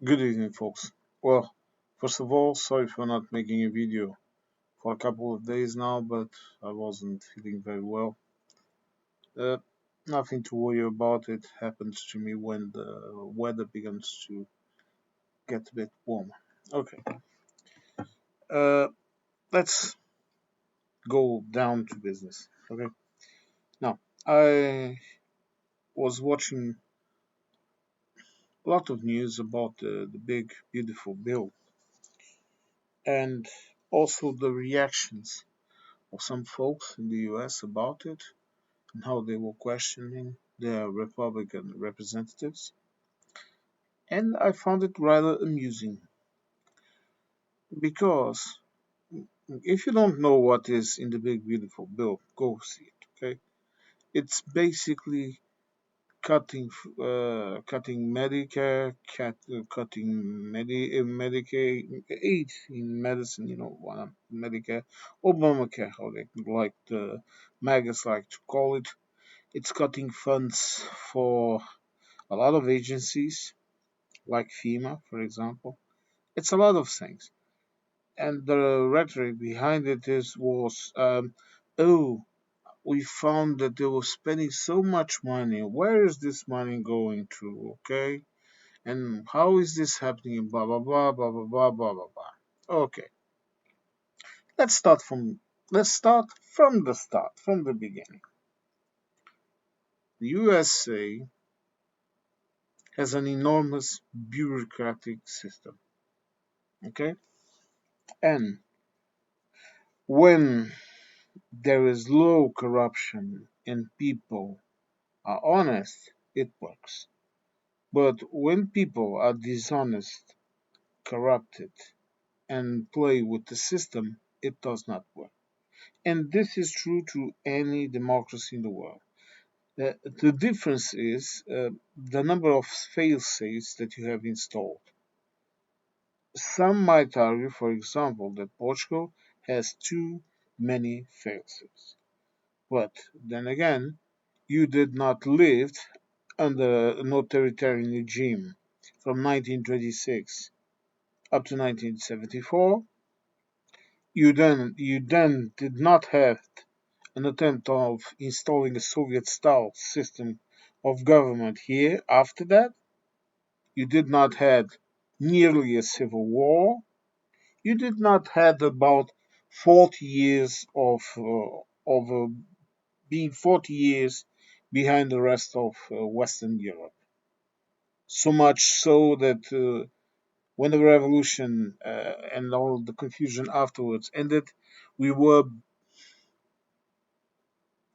Good evening, folks. Well, first of all, sorry for not making a video for a couple of days now, but I wasn't feeling very well. Uh, Nothing to worry about. It happens to me when the weather begins to get a bit warmer. Okay, uh, let's go down to business. Okay, now I was watching a lot of news about the big, beautiful bill and also the reactions of some folks in the US about it and how they were questioning their Republican representatives, and I found it rather amusing because if you don't know what is in the Big Beautiful Bill, go see it. Okay, it's basically cutting Medicare, cutting Medicaid aid in medicine. Medicare, Obamacare, how they like the MAGAs like to call it. It's cutting funds for a lot of agencies like FEMA, for example. It's a lot of things. And the rhetoric behind it oh, we found that they were spending so much money. Where is this money going to? Okay. And how is this happening? Blah, blah, blah, blah, blah, blah, blah, blah, blah. Okay. Let's start from, let's start from the start, from the beginning. The USA has an enormous bureaucratic system. Okay. And when there is low corruption and people are honest, it works. But when people are dishonest, corrupted, and play with the system, it does not work. And this is true to any democracy in the world. The difference is the number of fail safes that you have installed. Some might argue, for example, that Portugal has too many fail safes. But then again, you did not live under an authoritarian regime from 1926 up to 1974. You then did not have an attempt of installing a Soviet-style system of government here. After that, you did not have nearly a civil war. You did not have about 40 years of being 40 years behind the rest of Western Europe. So much so that when the revolution and all the confusion afterwards ended, we were,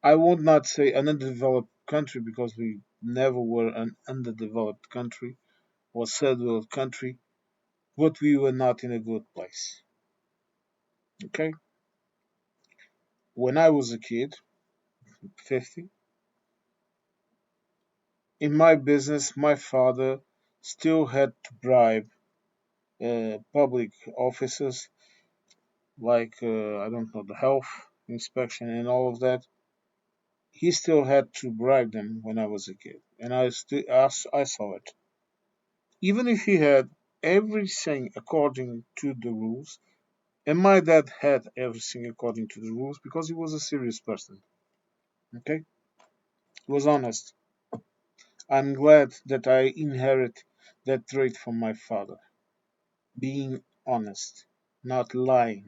I would not say an underdeveloped country because we never were an underdeveloped country or third world country, but we were not in a good place. Okay? When I was a kid, 50, in my business, my father still had to bribe public officers like, I don't know, the health inspection and all of that. He still had to bribe them when I was a kid, and I saw it. Even if he had everything according to the rules, and my dad had everything according to the rules because he was a serious person. Okay, he was honest. I'm glad that I inherit that trait from my father, being honest, not lying.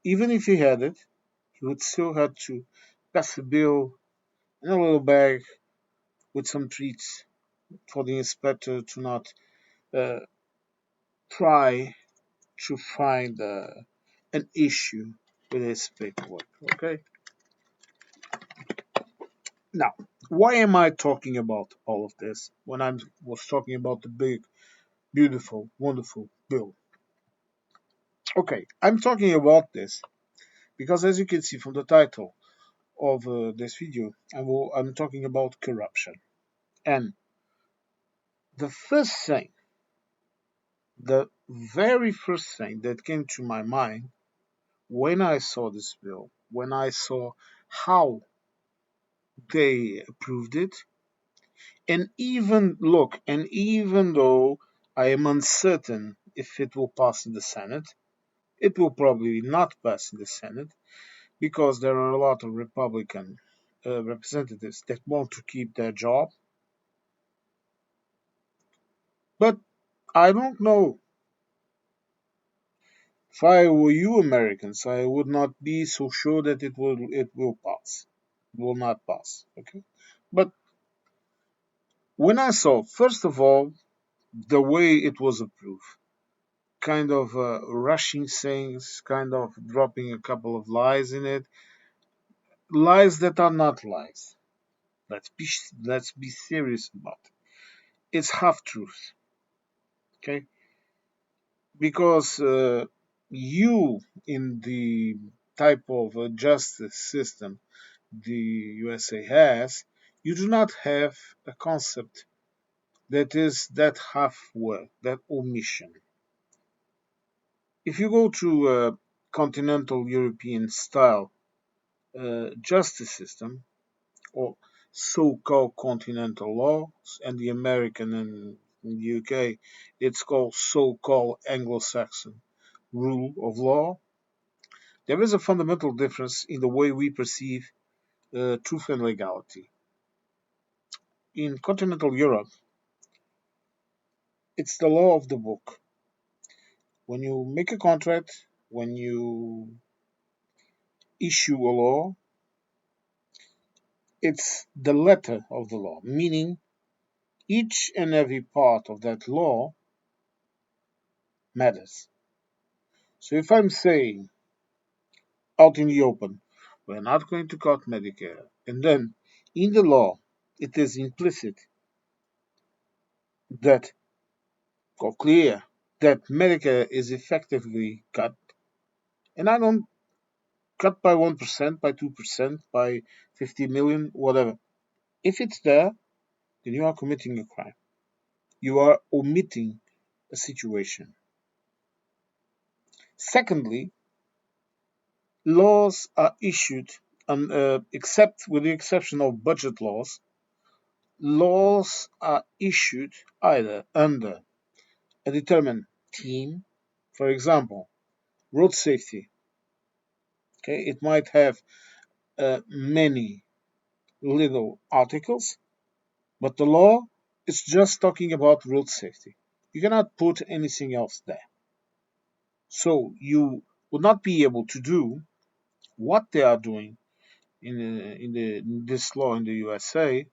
Even if he had it, he would still have to pass a bill in a little bag with some treats for the inspector to not uh, try to find an issue with his paperwork. Okay, now why am I talking about all of this when I was talking about the big, beautiful, wonderful bill? Okay, I'm talking about this because, as you can see from the title of this video, I'm talking about corruption. And the first thing, the very first thing that came to my mind when I saw this bill, when I saw how they approved it, And even though I am uncertain if it will pass in the Senate, it will probably not pass in the Senate because there are a lot of Republican representatives that want to keep their job. But I don't know. If I were you Americans, I would not be so sure that it will pass. It will not pass. Okay. But when I saw, first of all, the way it was approved, kind of rushing things, kind of dropping a couple of lies in it, lies that are not lies. Let's be let's be serious about it. It's half truth, okay? Because you in the type of justice system the USA has, you do not have a concept that is that half word, that omission. If you go to a continental European style justice system, or so-called continental law, and the American and in the UK, it's called so-called Anglo-Saxon rule of law. There is a fundamental difference in the way we perceive truth and legality. In continental Europe, it's the law of the book. When you make a contract, when you issue a law, it's the letter of the law, meaning each and every part of that law matters. So if I'm saying out in the open, we're not going to cut Medicare, and then in the law it is implicit that, or clear, that Medicare is effectively cut, and I don't cut by 1%, by 2%, by 50 million, whatever. If it's there, then you are committing a crime. You are omitting a situation. Secondly, laws are issued, except with the exception of budget laws, laws are issued either under a determined theme, for example, road safety. Okay, it might have many little articles, but the law is just talking about road safety. You cannot put anything else there. So you would not be able to do what they are doing in this law in the USA,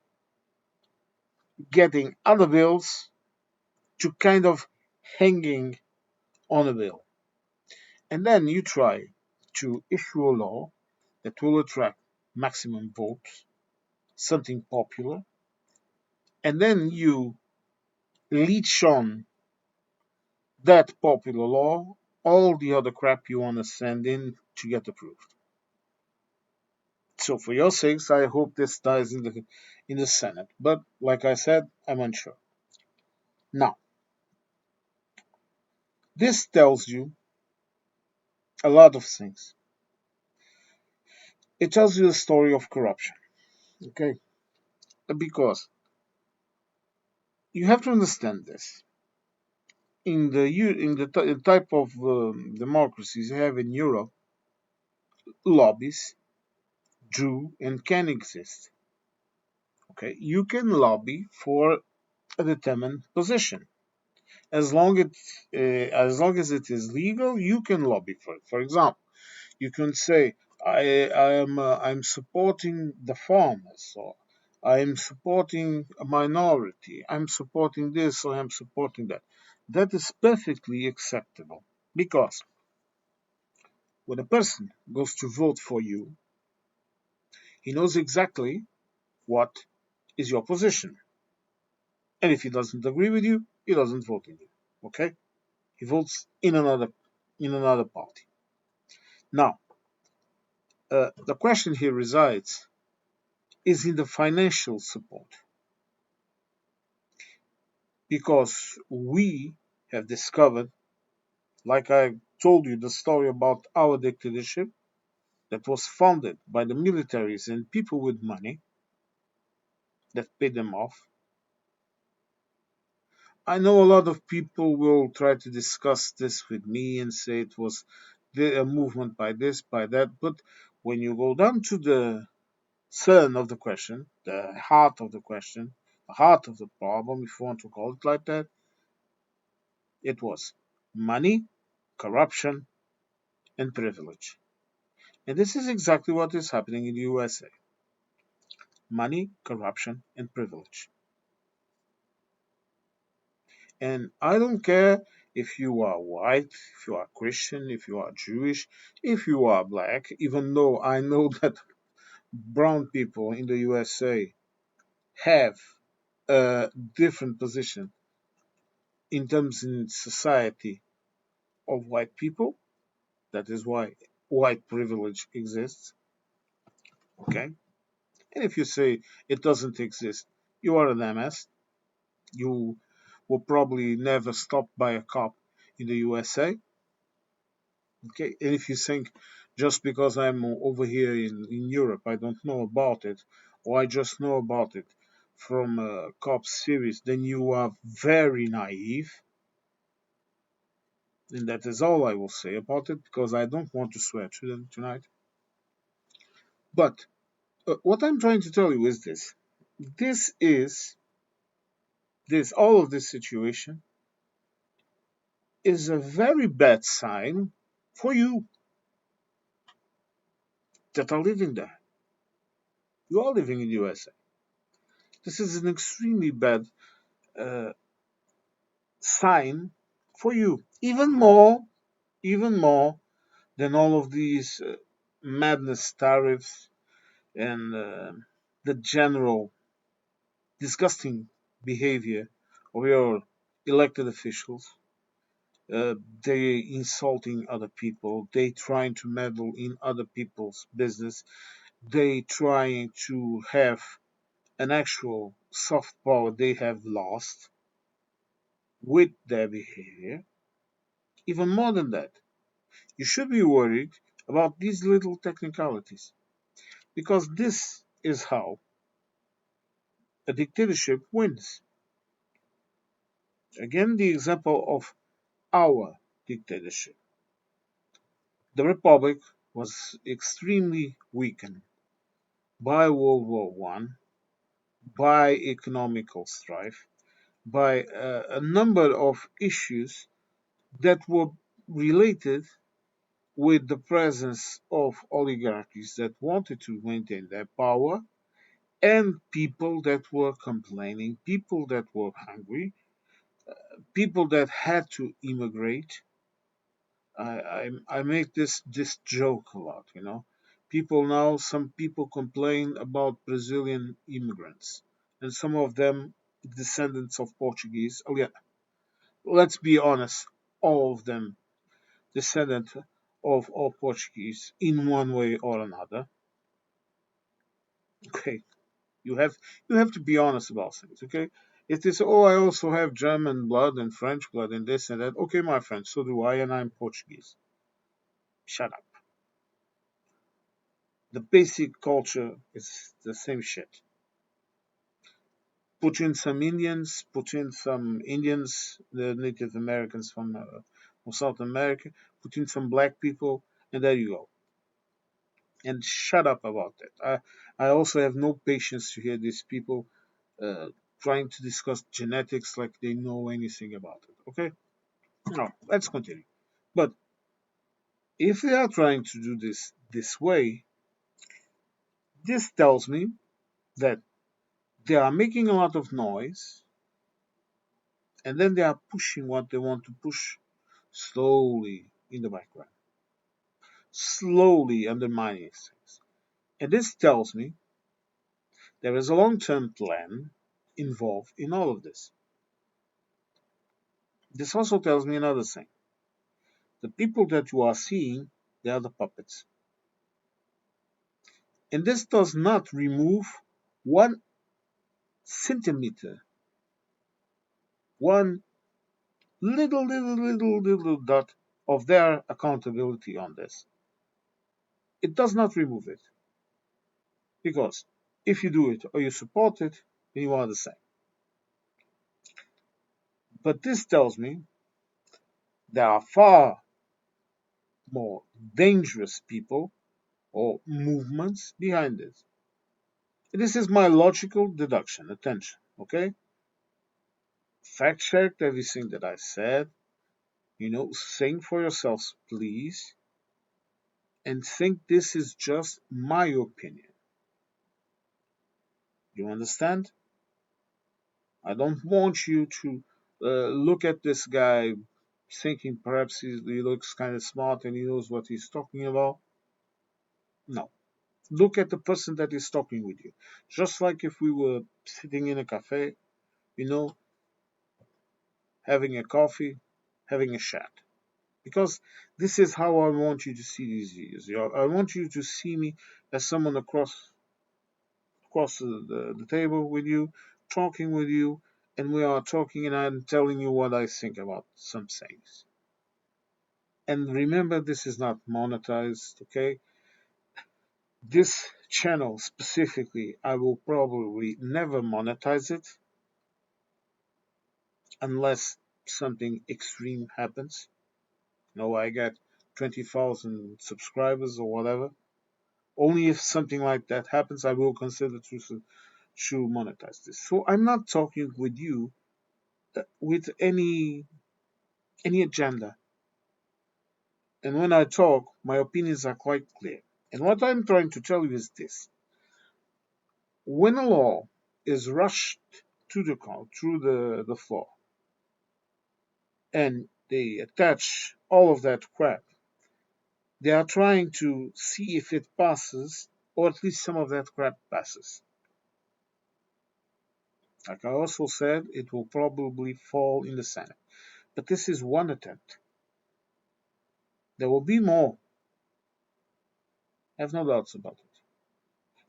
getting other bills to kind of hanging on a bill. And then you try to issue a law that will attract maximum votes, something popular, and then you leech on that popular law all the other crap you want to send in to get approved. So for your sakes, I hope this dies in the Senate. But like I said, I'm unsure. Now, this tells you a lot of things. It tells you the story of corruption. Okay, because you have to understand this. In the type of democracies you have in Europe, lobbies do and can exist. Okay, you can lobby for a determined position. As long as it is legal, you can lobby for it. For example, you can say, I'm supporting the farmers, or I am supporting a minority, I'm supporting this, or I'm supporting that. That is perfectly acceptable because when a person goes to vote for you, he knows exactly what is your position. And if he doesn't agree with you, he doesn't vote in you. Okay? He votes in another party. Now, the question here resides is in the financial support, because we have discovered, like I told you, the story about our dictatorship that was founded by the militaries and people with money that paid them off. I know a lot of people will try to discuss this with me and say it was a movement by this, by that, but when you go down to the cern of the question, the heart of the question, the heart of the problem, if you want to call it like that, it was money, corruption, and privilege. And this is exactly what is happening in the USA: money, corruption, and privilege. And I don't care if you are white, if you are Christian, if you are Jewish, if you are black, even though I know that brown people in the USA have a different position in terms in society of white people. That is why white privilege exists. Okay? And if you say it doesn't exist, you are an MS. You will probably never stop by a cop in the USA. Okay, and if you think just because I'm over here in Europe, I don't know about it, or I just know about it from a cop series, then you are very naive. And that is all I will say about it because I don't want to swear to them tonight. But what I'm trying to tell you is this: this is all of this situation is a very bad sign for you that are living there. You are living in the USA. This is an extremely bad uh, sign for you, even more than all of these madness tariffs and the general disgusting behavior of your elected officials. They insulting other people. They trying to meddle in other people's business. They trying to have an actual soft power they have lost with their behavior. Even more than that, you should be worried about these little technicalities because this is how a dictatorship wins. Again, the example of our dictatorship. The Republic was extremely weakened by World War One, by economical strife, by a number of issues that were related with the presence of oligarchies that wanted to maintain their power and people that were complaining, people that were hungry, people that had to immigrate. I make this joke a lot, you know. People now, some people complain about Brazilian immigrants, and some of them descendants of Portuguese. Oh yeah, let's be honest, all of them descendant of Portuguese in one way or another. Okay, you have to be honest about things. Okay, it is oh I also have German blood and French blood and this and that. Okay, my friend, so do I, and I'm Portuguese. Shut up. The basic culture is the same shit. Put in some Indians, the Native Americans from South America, put in some black people, and there you go. And shut up about that. I also have no patience to hear these people uh, trying to discuss genetics like they know anything about it. Okay? No, let's continue. But if they are trying to do this way, this tells me that they are making a lot of noise and then they are pushing what they want to push slowly in the background, slowly undermining things. And this tells me there is a long term plan involved in all of this. This also tells me another thing. The people that you are seeing, they are the puppets. And this does not remove 1 centimeter, one little dot of their accountability on this. It does not remove it. Because if you do it or you support it, then you are the same. But this tells me there are far more dangerous people or movements behind this. This is my logical deduction. Attention, okay? Fact checked everything that I said. Think for yourselves, please, and think this is just my opinion. You understand? I don't want you to look at this guy thinking perhaps he looks kind of smart and he knows what he's talking about. No. Look at the person that is talking with you. Just like if we were sitting in a cafe, you know, having a coffee, having a chat. Because this is how I want you to see these videos. I want you to see me as someone across the table with you, talking with you, and we are talking and I'm telling you what I think about some things. And remember, this is not monetized, okay? This channel specifically, I will probably never monetize it unless something extreme happens. I get 20,000 subscribers or whatever. Only if something like that happens, I will consider to monetize this. So I'm not talking with you with any agenda. And when I talk, my opinions are quite clear. And what I'm trying to tell you is this: when a law is rushed through the floor and they attach all of that crap, they are trying to see if it passes, or at least some of that crap passes. Like I also said, it will probably fall in the Senate. But this is one attempt. There will be more. I have no doubts about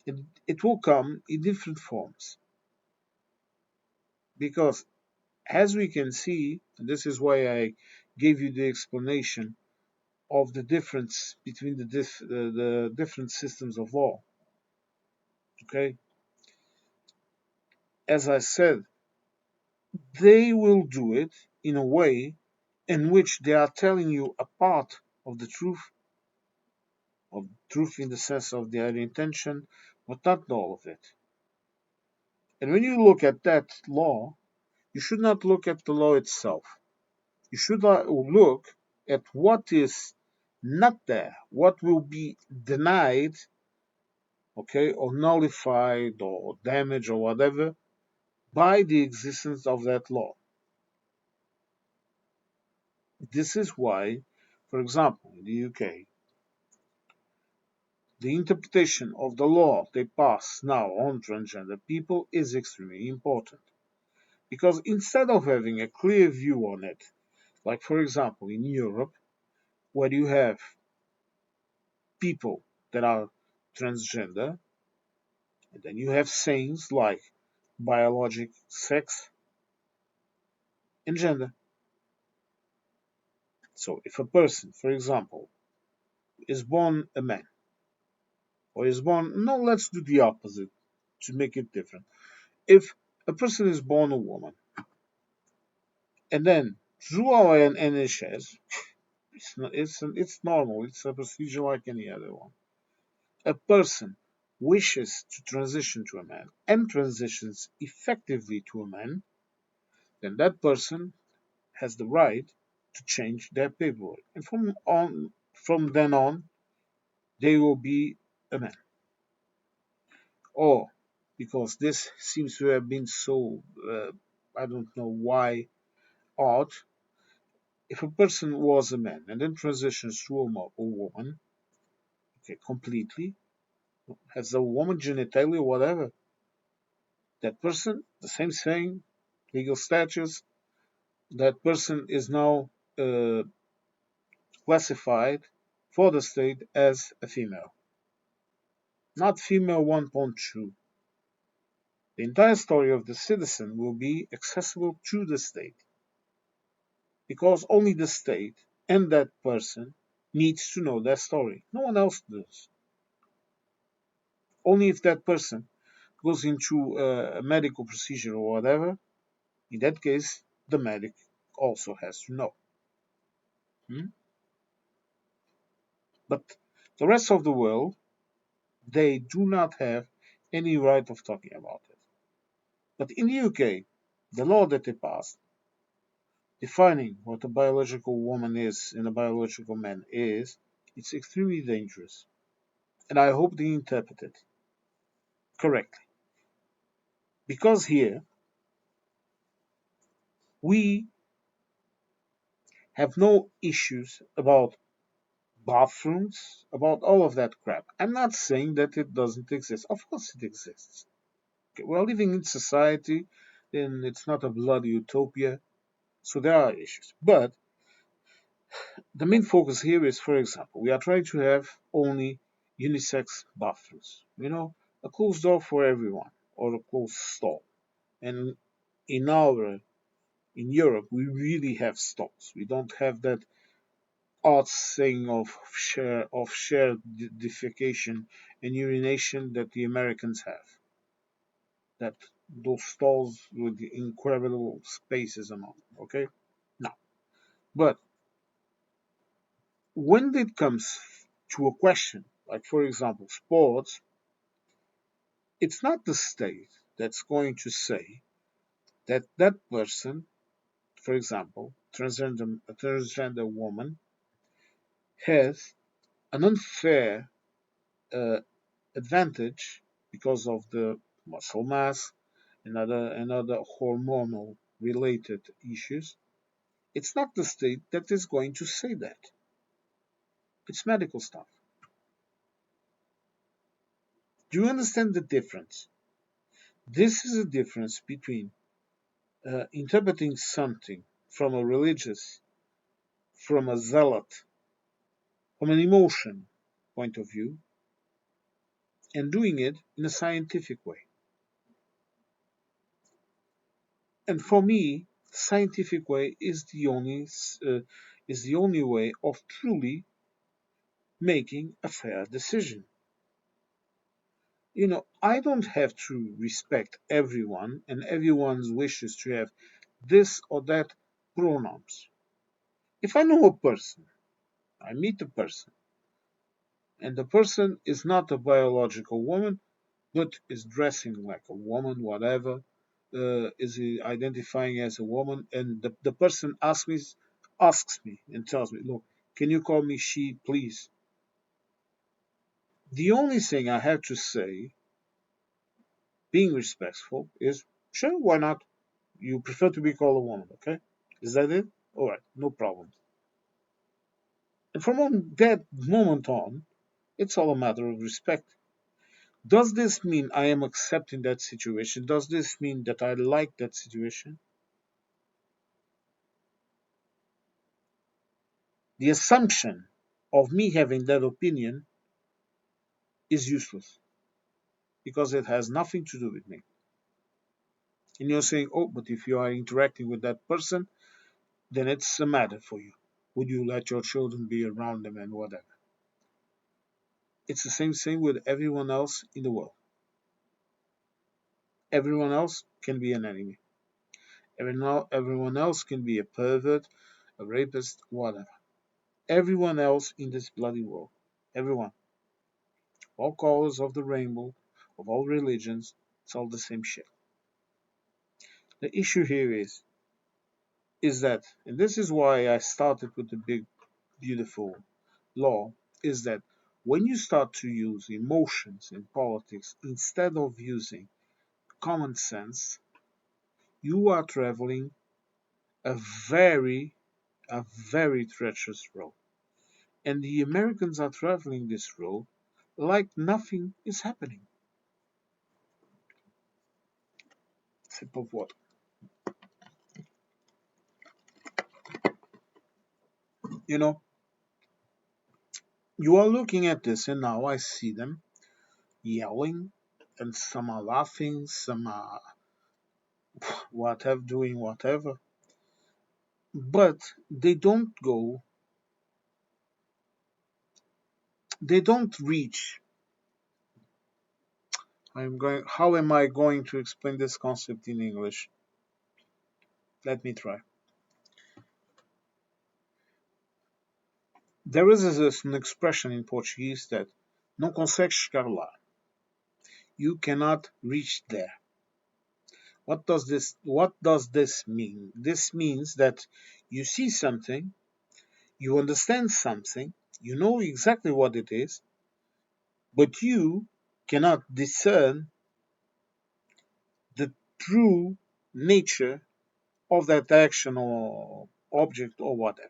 it. It will come in different forms. Because as we can see, and this is why I gave you the explanation of the difference between the different systems of law. Okay? As I said, they will do it in a way in which they are telling you a part of truth in the sense of their intention, but not all of it. And when you look at that law, you should not look at the law itself. You should look at what is not there, what will be denied, okay, or nullified or damaged or whatever by the existence of that law. This is why, for example, in the UK, the interpretation of the law they pass now on transgender people is extremely important. Because instead of having a clear view on it, like for example in Europe, where you have people that are transgender, and then you have things like biologic sex and gender. So if a person, for example, is born a man, or is born, no, let's do the opposite to make it different. If a person is born a woman, and then through our NHS, it's normal, it's a procedure like any other one. A person wishes to transition to a man and transitions effectively to a man, then that person has the right to change their paperwork. And from then on, they will be a man. Or because this seems to have been so, I don't know why, odd. If a person was a man and then transitions to a woman, okay, completely, has a woman genitalia, whatever, that person, the same thing, legal status, that person is now uh, classified for the state as a female, not female 1.2. The entire story of the citizen will be accessible to the state because only the state and that person needs to know that story. No one else does. Only if that person goes into a medical procedure or whatever, in that case, the medic also has to know. Hmm? But the rest of the world, they do not have any right of talking about it. But in the UK, the law that they passed defining what a biological woman is and a biological man is, it's extremely dangerous. And I hope they interpret it correctly. Because here, we have no issues about bathrooms, about all of that crap. I'm not saying that it doesn't exist. Of course it exists. Okay, we're living in society, and it's not a bloody utopia, so there are issues. But the main focus here is, for example, we are trying to have only unisex bathrooms. A closed door for everyone, or a closed stall. And in our in Europe, we really have stalls. We don't have that odd thing of shared defecation and urination that the Americans have. That those stalls with the incredible spaces among them. Okay, now, but when it comes to a question like, for example, sports, it's not the state that's going to say that that person, for example, a transgender woman, has an unfair uh, advantage because of the muscle mass and other hormonal related issues. It's not the state that is going to say that. It's medical stuff. Do you understand the difference? This is a difference between interpreting something from a religious, from a zealot, from an emotion point of view, and doing it in a scientific way. And for me, scientific way is the only way of truly making a fair decision. I don't have to respect everyone and everyone's wishes to have this or that pronouns. If I know a person, I meet a person, and the person is not a biological woman, but is dressing like a woman, whatever, is identifying as a woman, and the person asks me and tells me, look, can you call me she, please? The only thing I have to say, being respectful, is sure, why not? You prefer to be called a woman, okay? Is that it? All right, no problem. And from that moment on, it's all a matter of respect. Does this mean I am accepting that situation? Does this mean that I like that situation? The assumption of me having that opinion is useless because it has nothing to do with me. And you're saying, oh, but if you are interacting with that person, then it's a matter for you. Would you let your children be around them and whatever? It's the same thing with everyone else in the world. Everyone else can be an enemy. Everyone else can be a pervert, a rapist, whatever. Everyone else in this bloody world. Everyone. All colors of the rainbow, of all religions, it's all the same shit. The issue here is that, and this is why I started with the big, beautiful law, is that when you start to use emotions in politics instead of using common sense, you are traveling a very, a very treacherous road. And the Americans are traveling this road like nothing is happening. Sip of water. You know, you are looking at this, and now I see them yelling, and some are laughing, some are whatever, doing whatever, but they don't reach. How am I going to explain this concept in English? Let me try. There is an expression in Portuguese that não consegues chegar lá. You cannot reach there. What does this mean? This means that you see something, you understand something, you know exactly what it is, but you cannot discern the true nature of that action or object or whatever.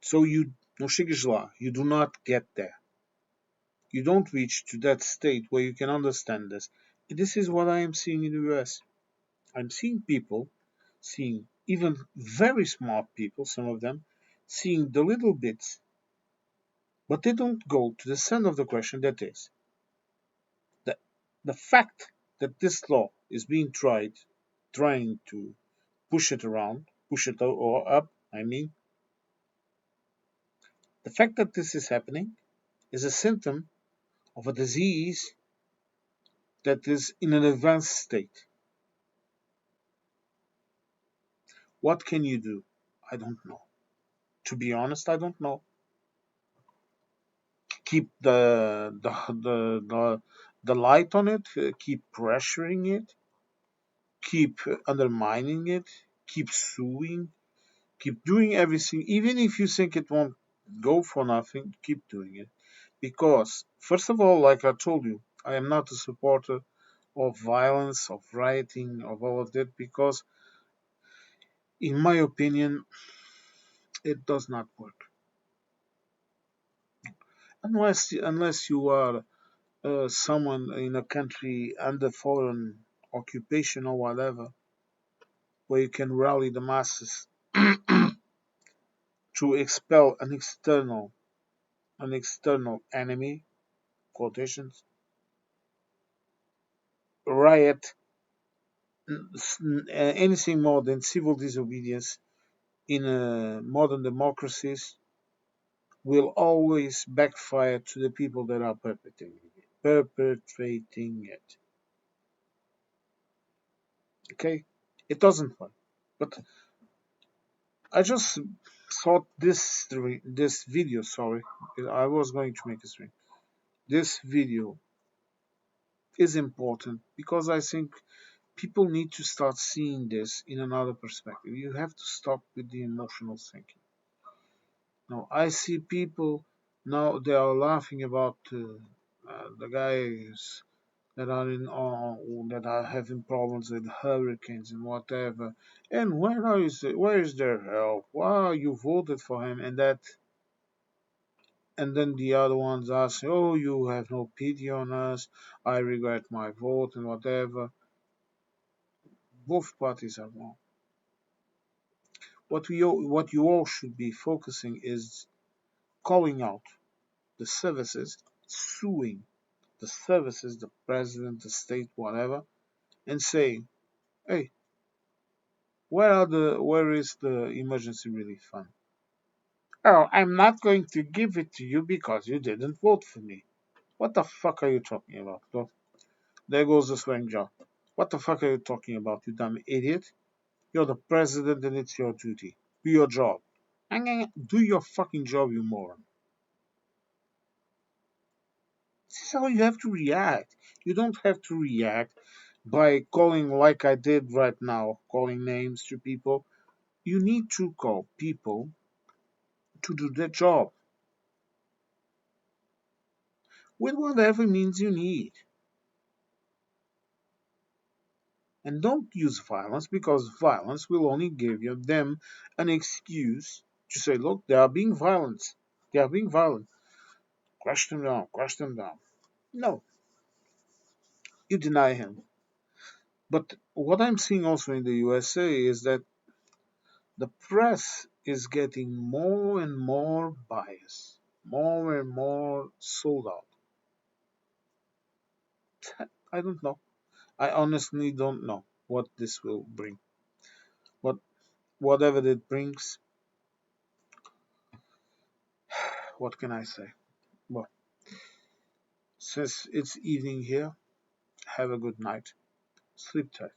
So you não chegas lá, you do not get there. You don't reach to that state where you can understand this. This is what I am seeing in the US. I'm seeing people, seeing even very smart people, some of them, seeing the little bits, but they don't go to the center of the question that is the, the fact that this law is being trying to push it around, push it or up, I mean, the fact that this is happening is a symptom of a disease that is in an advanced state. What can you do? I don't know. To be honest, I don't know. Keep the light on it, keep pressuring it, keep undermining it, keep suing, keep doing everything, even if you think it won't go for nothing, keep doing it. Because, first of all, like I told you, I am not a supporter of violence, of rioting, of all of that, because, in my opinion, it does not work. Unless you are someone in a country under foreign occupation or whatever, where you can rally the masses to expel an external enemy, quotations, riot, anything more than civil disobedience in modern democracies will always backfire to the people that are perpetrating it. Okay, it doesn't work. But I just thought this video. Sorry, I was going to make a stream. This video is important because I think people need to start seeing this in another perspective. You have to stop with the emotional thinking. Now I see people now they are laughing about the guys that are that are having problems with hurricanes and whatever. And where is their help? Wow, you voted for him, and then the other ones ask, "Oh, you have no pity on us. I regret my vote and whatever." Both parties are wrong. What you all should be focusing is calling out the services, suing the services, the president, the state, whatever, and saying, "Hey, where is the emergency relief fund?" "Oh, I'm not going to give it to you because you didn't vote for me." What the fuck are you talking about? Well, there goes the swearing jar. What the fuck are you talking about, you dumb idiot? You're the president and it's your duty. Do your job. Do your fucking job, you moron. This is how you have to react. You don't have to react by calling like I did right now, calling names to people. You need to call people to do their job with whatever means you need. And don't use violence because violence will only give you them an excuse to say, look, they are being violent. They are being violent. Crush them down, crush them down. No, you deny him. But what I'm seeing also in the USA is that the press is getting more and more biased, more and more sold out. I don't know. I honestly don't know what this will bring. But whatever it brings, what can I say? Well, since it's evening here, have a good night. Sleep tight.